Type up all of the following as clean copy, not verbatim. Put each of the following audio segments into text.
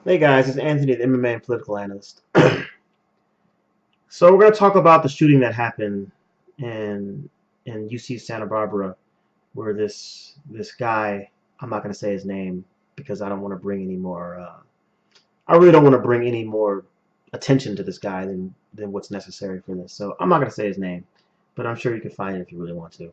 Hey guys, it's Anthony, the MMA and political analyst. So we're going to talk about the shooting that happened in UC Santa Barbara, where this guy, I'm not going to say his name because I don't want to bring any more. I really don't want to bring any more attention to this guy than what's necessary for this. So I'm not going to say his name, but I'm sure you can find it if you really want to.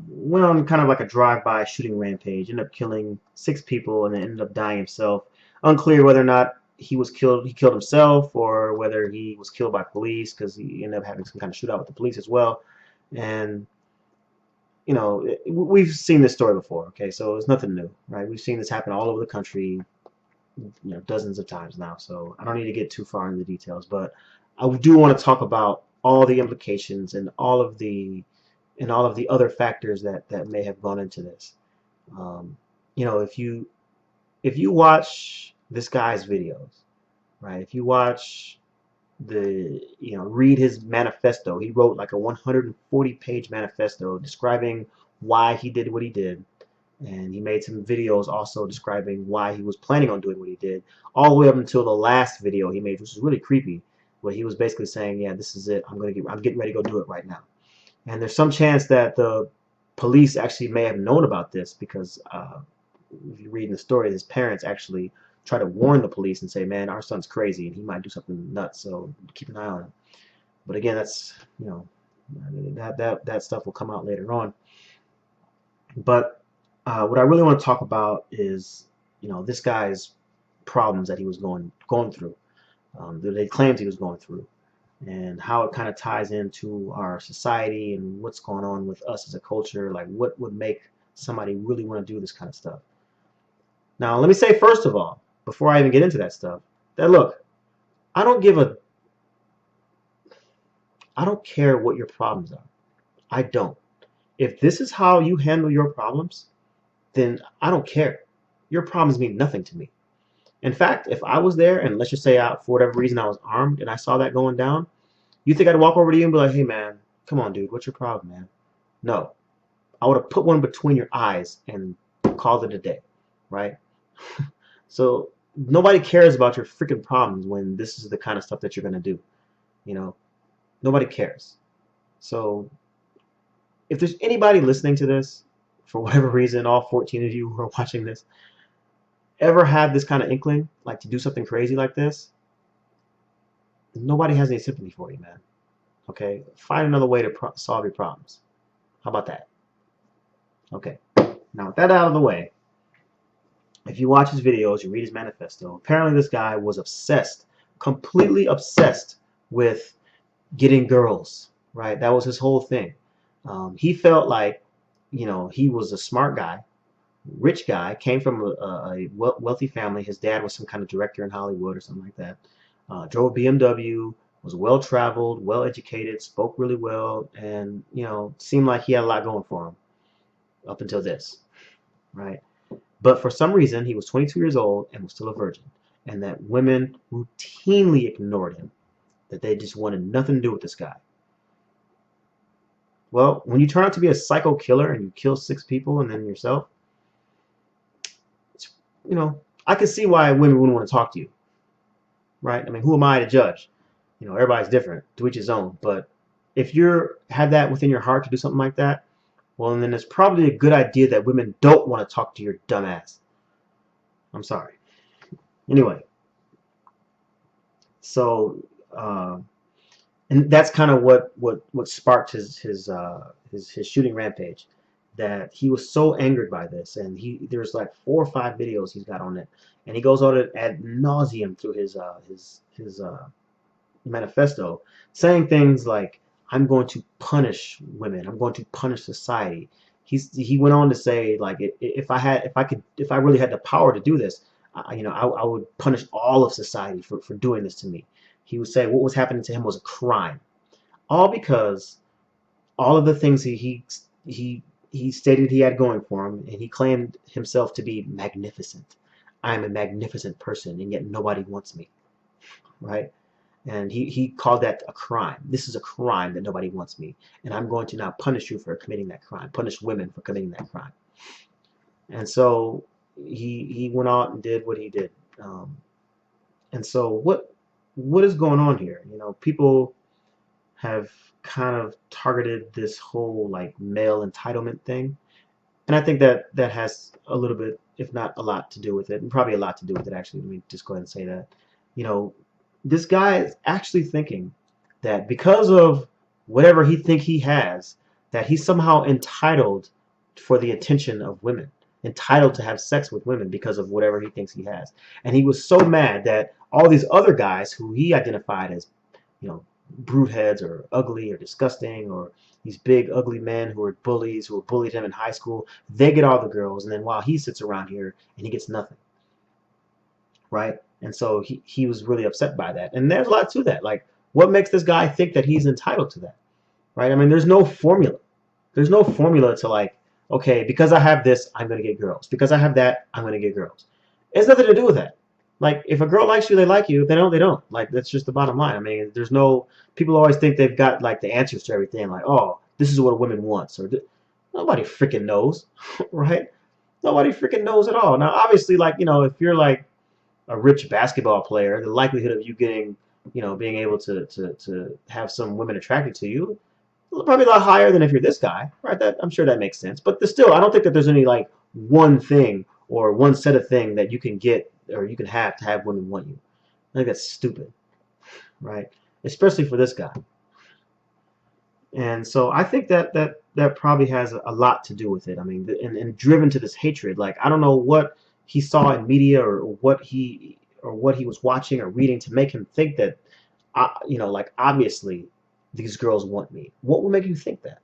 Went on kind of like a drive-by shooting rampage. Ended up killing 6 people and then ended up dying himself. Unclear whether or not he killed himself, or whether he was killed by police because he ended up having some kind of shootout with the police as well. And we've seen this story before. Okay, so it's nothing new, right? We've seen this happen all over the country, dozens of times now. So I don't need to get too far into the details, but I do want to talk about all the implications and all of the other factors that may have gone into this. Um, if you watch this guy's videos, right? If you watch read his manifesto. He wrote like a 140-page manifesto describing why he did what he did, and he made some videos also describing why he was planning on doing what he did, all the way up until the last video he made, which was really creepy, where he was basically saying, "Yeah, this is it. I'm getting ready to go do it right now." And there's some chance that the police actually may have known about this because if you read in the story, his parents actually try to warn the police and say, "Man, our son's crazy and he might do something nuts, so keep an eye on him." But again, that's that stuff will come out later on. But what I really want to talk about is this guy's problems that he was going through, that they claimed he was going through, and how it kind of ties into our society and what's going on with us as a culture. Like, what would make somebody really want to do this kind of stuff? Now, let me say first of all, before I even get into that stuff, that look, I don't give a, I don't care what your problems are. I don't. If this is how you handle your problems, then I don't care. Your problems mean nothing to me. In fact, if I was there and let's just say for whatever reason I was armed and I saw that going down, you think I'd walk over to you and be like, "Hey man, come on dude, what's your problem, man?" No. I would have put one between your eyes and called it a day, right? So nobody cares about your freaking problems when this is the kind of stuff that you're gonna do. You know, nobody cares. So if there's anybody listening to this, for whatever reason, all 14 of you who are watching this, ever had this kind of inkling, like to do something crazy like this, nobody has any sympathy for you, man. Okay? Find another way to solve your problems. How about that? Okay. Now, with that out of the way, if you watch his videos, you read his manifesto, apparently this guy was obsessed, completely obsessed with getting girls, right? That was his whole thing. He felt like, he was a smart guy, rich guy, came from a wealthy family. His dad was some kind of director in Hollywood or something like that. Drove BMW, was well traveled, well educated, spoke really well, and seemed like he had a lot going for him up until this, right? But for some reason, he was 22 years old and was still a virgin, and that women routinely ignored him, that they just wanted nothing to do with this guy. Well, when you turn out to be a psycho killer and you kill 6 people and then yourself, it's, I can see why women wouldn't want to talk to you, right? I mean, who am I to judge? Everybody's different, to each his own. But if you have that within your heart to do something like that, well, then it's probably a good idea that women don't want to talk to your dumb ass. I'm sorry. Anyway, so and that's kind of what sparked his shooting rampage. That he was so angered by this, and there's like 4 or 5 videos he's got on it, and he goes on it ad nauseum through his manifesto, saying things like, "I'm going to punish women. I'm going to punish society." He went on to say, like, if I really had the power to do this, I would punish all of society for doing this to me. He would say what was happening to him was a crime, all because all of the things he stated he had going for him, and he claimed himself to be magnificent. I am a magnificent person, and yet nobody wants me, right? And he called that a crime. This is a crime that nobody wants me, and I'm going to now punish you for committing that crime, punish women for committing that crime. And so he went out and did what he did. Um, and so what is going on here? People have kind of targeted this whole like male entitlement thing, and I think that that has a little bit, if not a lot, to do with it, and probably a lot to do with it actually. Let me just go ahead and say that. You know, this guy is actually thinking that because of whatever he think he has, that he's somehow entitled for the attention of women, entitled to have sex with women because of whatever he thinks he has. And he was so mad that all these other guys who he identified as, you know, brute heads or ugly or disgusting, or these big ugly men who are bullies, who bullied him in high school, they get all the girls, and then while he sits around here and he gets nothing, right? And so he was really upset by that. And there's a lot to that. Like, what makes this guy think that he's entitled to that, right? I mean, there's no formula. There's no formula to like, okay, because I have this, I'm gonna get girls. Because I have that, I'm gonna get girls. It has nothing to do with that. Like, if a girl likes you, they like you. If they don't, they don't. Like, that's just the bottom line. I mean, there's no. People always think they've got like the answers to everything. Like, oh, this is what a woman wants, or nobody freaking knows, right? Nobody freaking knows at all. Now, obviously, like, if you're like a rich basketball player, the likelihood of you getting, being able to have some women attracted to you probably a lot higher than if you're this guy, right? That I'm sure that makes sense. But still, I don't think that there's any like one thing or one set of thing that you can get or you can have to have women want you. I think that's stupid, right? Especially for this guy. And so I think that probably has a lot to do with it. I mean, and driven to this hatred. Like, I don't know what he saw in media or what he was watching or reading to make him think that, like, obviously these girls want me. What would make you think that,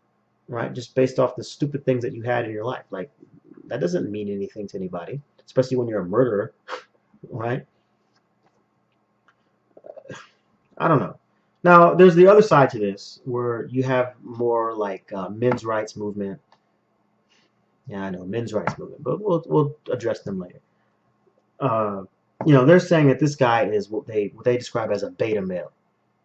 right? Just based off the stupid things that you had in your life. Like, that doesn't mean anything to anybody, especially when you're a murderer, right? I don't know. Now, there's the other side to this, where you have more like men's rights movement. Yeah, I know, men's rights movement, but we'll address them later. Uh, they're saying that this guy is what they describe as a beta male,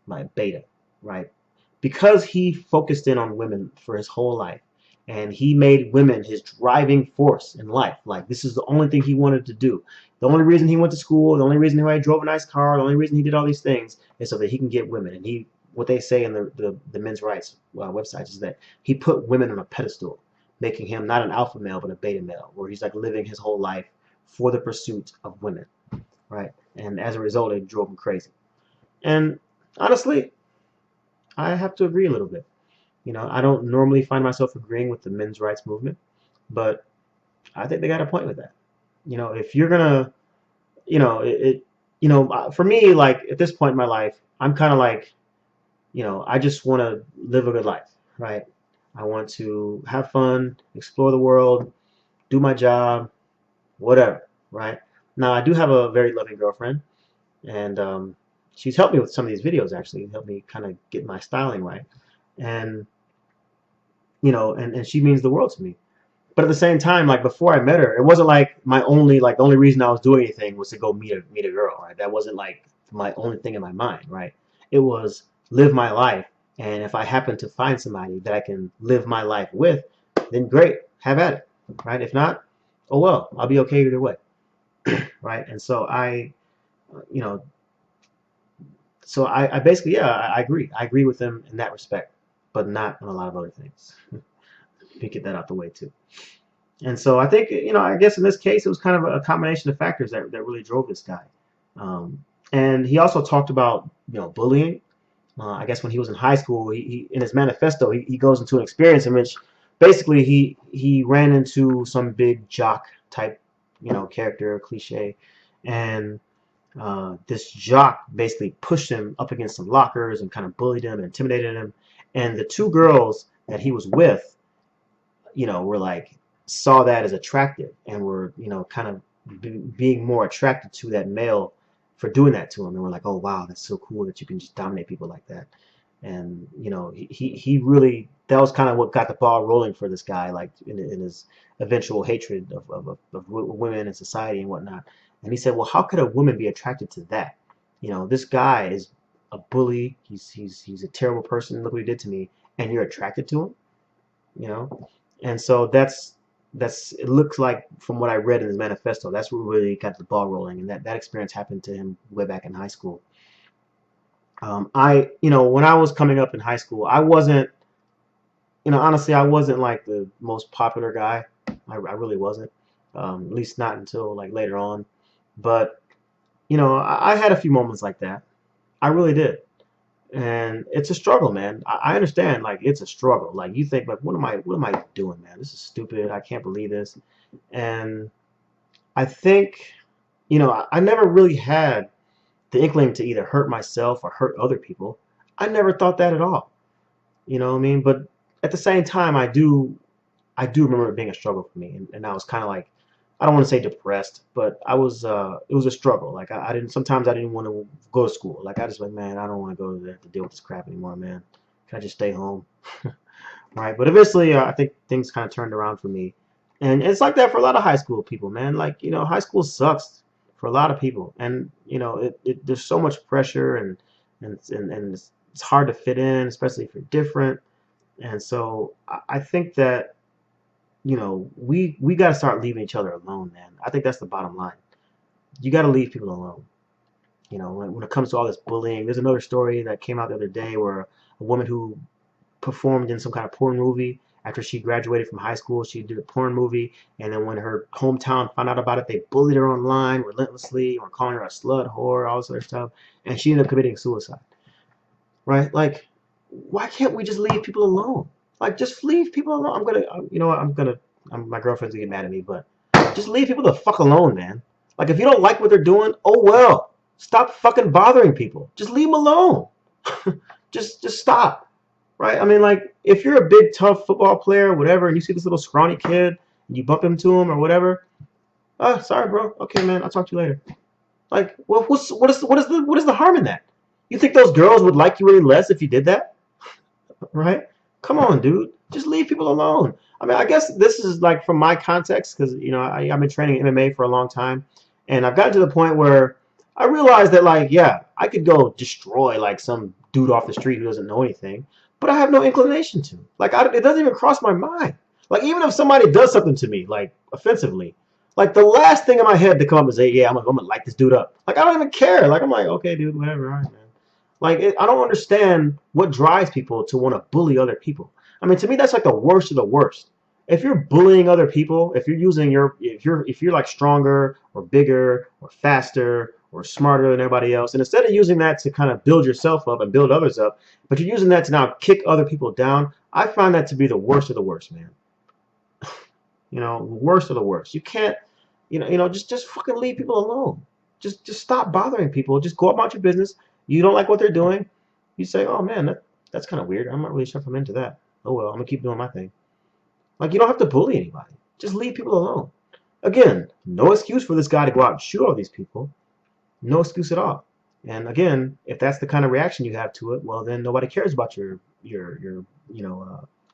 like beta, right? Because he focused in on women for his whole life, and he made women his driving force in life. Like, this is the only thing he wanted to do. The only reason he went to school, the only reason he drove a nice car, the only reason he did all these things is so that he can get women. And what they say in the men's rights websites is that he put women on a pedestal, making him not an alpha male but a beta male, where he's like living his whole life for the pursuit of women, right? And as a result, it drove him crazy. And honestly, I have to agree a little bit. I don't normally find myself agreeing with the men's rights movement, but I think they got a point with that. If you're gonna, for me, like at this point in my life, I'm kind of like, I just want to live a good life, right? I want to have fun, explore the world, do my job, whatever, right? Now, I do have a very loving girlfriend, and she's helped me with some of these videos, actually, helped me kind of get my styling right. And and she means the world to me. But at the same time, like before I met her, it wasn't like the only reason I was doing anything was to go meet a girl, right? That wasn't like my only thing in my mind, right? It was live my life, and if I happen to find somebody that I can live my life with, then great, have at it, right? If not, oh well, I'll be okay either way, right? And so you know, I basically, yeah, I agree. I agree with them in that respect, but not on a lot of other things. Let me get that out the way too. And so I think, I guess in this case, it was kind of a combination of factors that really drove this guy. And he also talked about, bullying. I guess when he was in high school, he in his manifesto, he goes into an experience in which basically he ran into some big jock type, character, cliche. And this jock basically pushed him up against some lockers and kind of bullied him and intimidated him. And the two girls that he was with, were like, saw that as attractive and were, kind of being more attracted to that male for doing that to him. And we're like, oh, wow, that's so cool that you can just dominate people like that. And, he really, that was kind of what got the ball rolling for this guy, like in his eventual hatred of women and society and whatnot. And he said, well, how could a woman be attracted to that? This guy is a bully. He's a terrible person. Look what he did to me. And you're attracted to him, And so that's it looks like from what I read in his manifesto, that's what really got the ball rolling, and that experience happened to him way back in high school. When I was coming up in high school, I wasn't, honestly, I wasn't like the most popular guy. I really wasn't, at least not until like later on. But I had a few moments like that. I really did. And it's a struggle, man. I understand, like it's a struggle. Like you think, like, what am I doing, man? This is stupid. I can't believe this. And I think, I never really had the inkling to either hurt myself or hurt other people. I never thought that at all. You know what I mean? But at the same time, I do remember it being a struggle for me, and I was kind of like, I don't want to say depressed, but it was a struggle. Like I didn't, sometimes I didn't want to go to school. Like I just like, man, I don't want to go there to deal with this crap anymore, man. Can I just stay home? Right. But eventually, I think things kind of turned around for me. And it's like that for a lot of high school people, man. Like, high school sucks for a lot of people. And, there's so much pressure, and it's hard to fit in, especially if you're different. And so I think that, we got to start leaving each other alone, man. I think that's the bottom line. You got to leave people alone. When it comes to all this bullying, there's another story that came out the other day where a woman who performed in some kind of porn movie. After she graduated from high school, she did a porn movie, and then when her hometown found out about it, they bullied her online relentlessly, or calling her a slut, whore, all this other stuff, and she ended up committing suicide. Right? Like, why can't we just leave people alone? Like, just leave people alone. You know what? My girlfriend's gonna get mad at me, but just leave people the fuck alone, man. Like, if you don't like what they're doing, oh well. Stop fucking bothering people. Just leave them alone. just stop. Right? I mean, like, if you're a big, tough football player or whatever, and you see this little scrawny kid, and you bump into him or whatever, oh, sorry, bro. Okay, man, I'll talk to you later. Like, well, what is the harm in that? You think those girls would like you really less if you did that? Right? Come on, dude. Just leave people alone. I mean, I guess this is like from my context because, I've been training MMA for a long time, and I've gotten to the point where I realized that, like, yeah, I could go destroy like some dude off the street who doesn't know anything, but I have no inclination to. Like, it doesn't even cross my mind. Like, even if somebody does something to me, like offensively, like the last thing in my head to come up is, say, yeah, I'm gonna light this dude up. Like, I don't even care. Like, I'm like, okay, dude, whatever, all right, man. Like, I don't understand what drives people to want to bully other people. I mean, to me, that's like the worst of the worst. If you're bullying other people, if you're using if you're like stronger or bigger or faster or smarter than everybody else, and instead of using that to kind of build yourself up and build others up, but you're using that to now kick other people down, I find that to be the worst of the worst, man. Worst of the worst. You can't, just fucking leave people alone. Just stop bothering people. Just go about your business. You don't like what they're doing. You say, oh man, that's kind of weird. I'm not really sure if I'm into that. Oh well, I'm gonna keep doing my thing. Like, you don't have to bully anybody. Just leave people alone. Again, no excuse for this guy to go out and shoot all these people. No excuse at all. And again, if that's the kind of reaction you have to it, well, then nobody cares about your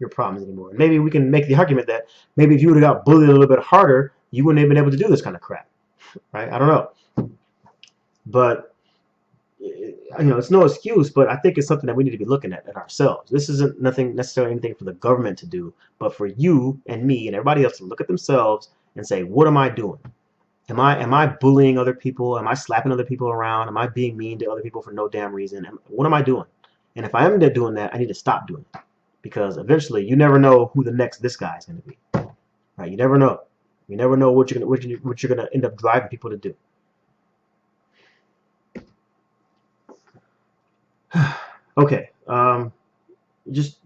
problems anymore. And maybe we can make the argument that maybe if you would have got bullied a little bit harder, you wouldn't have been able to do this kind of crap, right? I don't know, but it's no excuse. But I think it's something that we need to be looking at ourselves. This isn't nothing necessarily anything for the government to do, but for you and me and everybody else to look at themselves and say, what am I doing? Am I bullying other people? Am I slapping other people around? Am I being mean to other people for no damn reason? What am I doing? And if I am doing that, I need to stop doing it, because eventually you never know who the next this guy is going to be. Right? You never know. You never know what you're gonna end up driving people to do. Okay. Just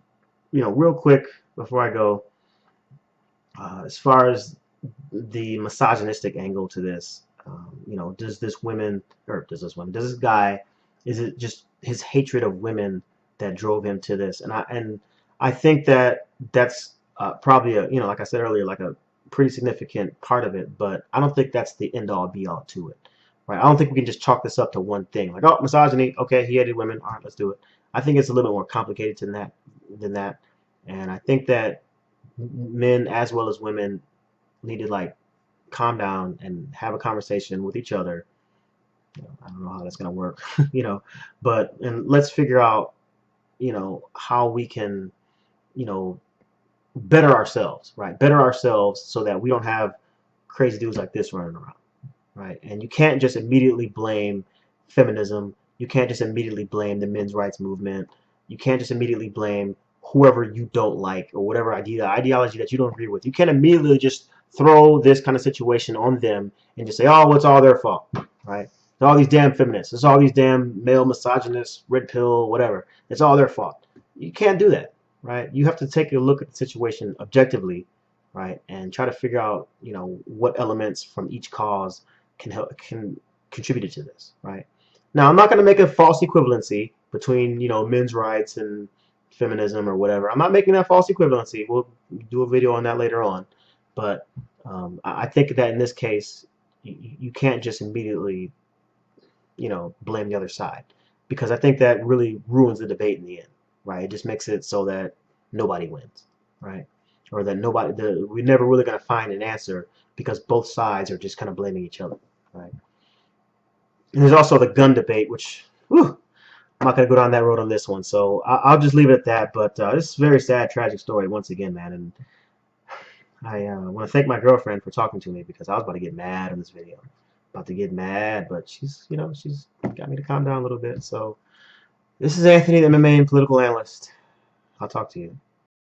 real quick before I go, as far as the misogynistic angle to this, does this guy, is it just his hatred of women that drove him to this? And I think that that's probably like I said earlier, like a pretty significant part of it, but I don't think that's the end all be all to it. Right? I don't think we can just chalk this up to one thing. Like, oh, misogyny, okay, he hated women, all right, let's do it. I think it's a little bit more complicated than that. And I think that men as well as women need to like calm down and have a conversation with each other. I don't know how that's gonna work, and let's figure out, how we can, you know, better ourselves, right? Better ourselves so that we don't have crazy dudes like this running around, right? And you can't just immediately blame feminism. You can't just immediately blame the men's rights movement. You can't just immediately blame whoever you don't like or whatever ideology that you don't agree with. You can't immediately just throw this kind of situation on them and just say, oh, well, it's all their fault, right? It's all these damn feminists. It's all these damn male misogynists, red pill, whatever. It's all their fault. You can't do that, right? You have to take a look at the situation objectively, right, and try to figure out, what elements from each cause can contribute to this, right? Now, I'm not going to make a false equivalency between, men's rights and feminism or whatever. I'm not making that false equivalency. We'll do a video on that later on. But I think that in this case, you can't just immediately, blame the other side, because I think that really ruins the debate in the end, right? It just makes it so that nobody wins, right? Or that we're never really going to find an answer because both sides are just kind of blaming each other, right? And there's also the gun debate, which, whew, I'm not going to go down that road on this one, so I'll just leave it at that. But this is a very sad, tragic story once again, man. And I want to thank my girlfriend for talking to me, because I was about to get mad on this video. About to get mad, but she's got me to calm down a little bit. So this is Anthony, the MMA and political analyst. I'll talk to you.